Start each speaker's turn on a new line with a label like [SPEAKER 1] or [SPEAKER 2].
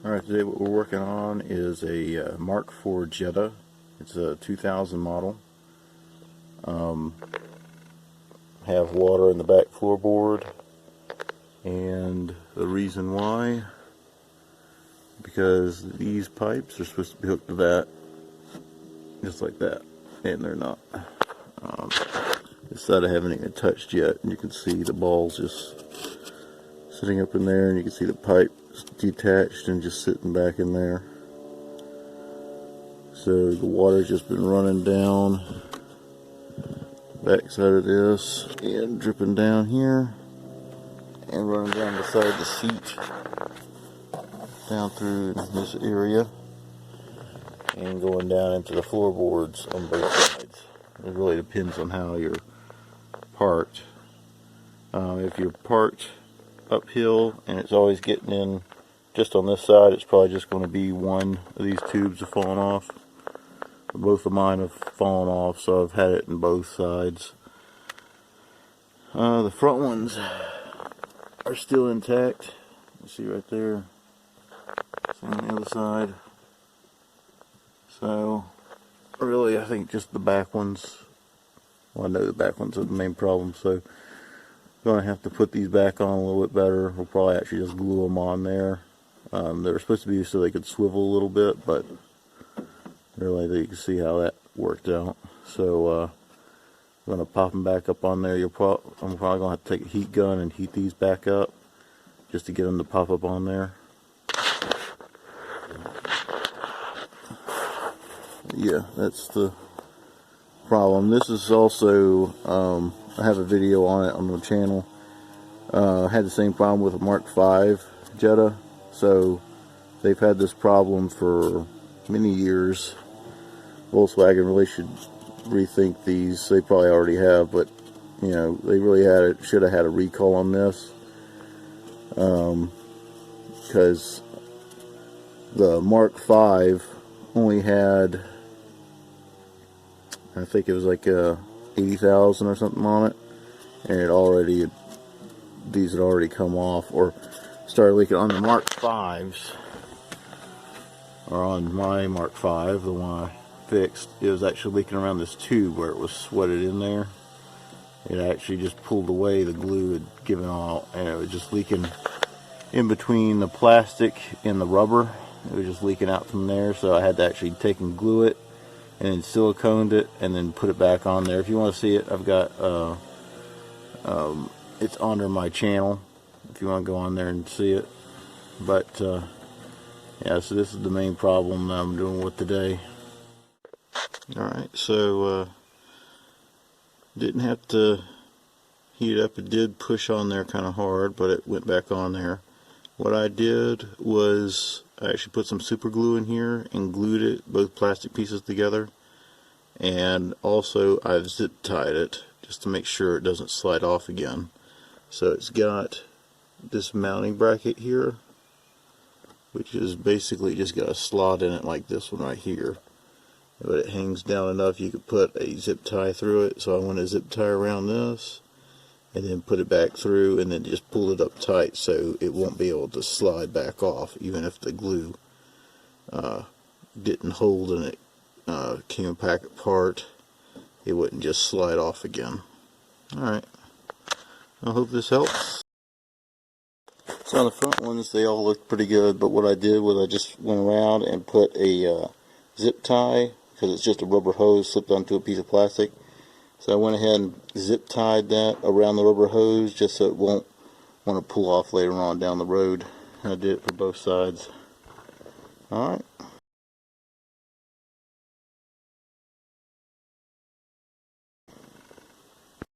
[SPEAKER 1] Alright, today what we're working on is a MK4 Jetta. It's a 2000 model. Have water in the back floorboard, and the reason why, because these pipes are supposed to be hooked to that, just like that, and they're not. This side I haven't even touched yet, and you can see the balls just sitting up in there, and you can see the pipe detached and just sitting back in there. So the water's just been running down back side of this and dripping down here and running down the side of the seat down through this area and going down into the floorboards on both sides. It really depends on how you're parked. If you're parked uphill and it's always getting in just on this side, it's probably just going to be one of these tubes have fallen off. Both of mine have fallen off, so I've had it in both sides. The front ones are still intact. You see right there. Same on the other side. So really, I think just the back ones. Well, I know the back ones are the main problem, so I'm going to have to put these back on a little bit better. We'll probably actually just glue them on there. They were supposed to be so they could swivel a little bit, but really you can see how that worked out. So I'm going to pop them back up on there. I'm probably going to have to take a heat gun and heat these back up just to get them to pop up on there. Yeah, that's the problem. This is also, I have a video on it on the channel. I had the same problem with a MK5 Jetta, so they've had this problem for many years. Volkswagen really should rethink these. They probably already have, but you know, they really should have had a recall on this, because the MK5 only had, I think it was like 80,000 or something on it, and these had already come off or started leaking. On the MK5s, or on my MK5, the one I fixed, it was actually leaking around this tube where it was sweated in there. It actually just pulled away, the glue had given out, and it was just leaking in between the plastic and the rubber. It was just leaking out from there, so I had to actually take and glue it and then siliconed it and then put it back on there. If you want to see it, I've got it's under my channel if you want to go on there and see it. But yeah, so this is the main problem that I'm doing with today. Alright, so didn't have to heat it up. It did push on there kind of hard, but it went back on there. What I did was I actually put some super glue in here and glued it, both plastic pieces together, and also I've zip tied it just to make sure it doesn't slide off again. So it's got this mounting bracket here, which is basically just got a slot in it like this one right here, but it hangs down enough you could put a zip tie through it. So I want to zip tie around this and then put it back through and then just pull it up tight so it won't be able to slide back off, even if the glue didn't hold and it came back apart. It wouldn't just slide off again. Alright, I hope this helps. So on the front ones, they all look pretty good, but what I did was I just went around and put a zip tie, because it's just a rubber hose slipped onto a piece of plastic. So I went ahead and zip tied that around the rubber hose just so it won't want to pull off later on down the road. And I did it for both sides. Alright.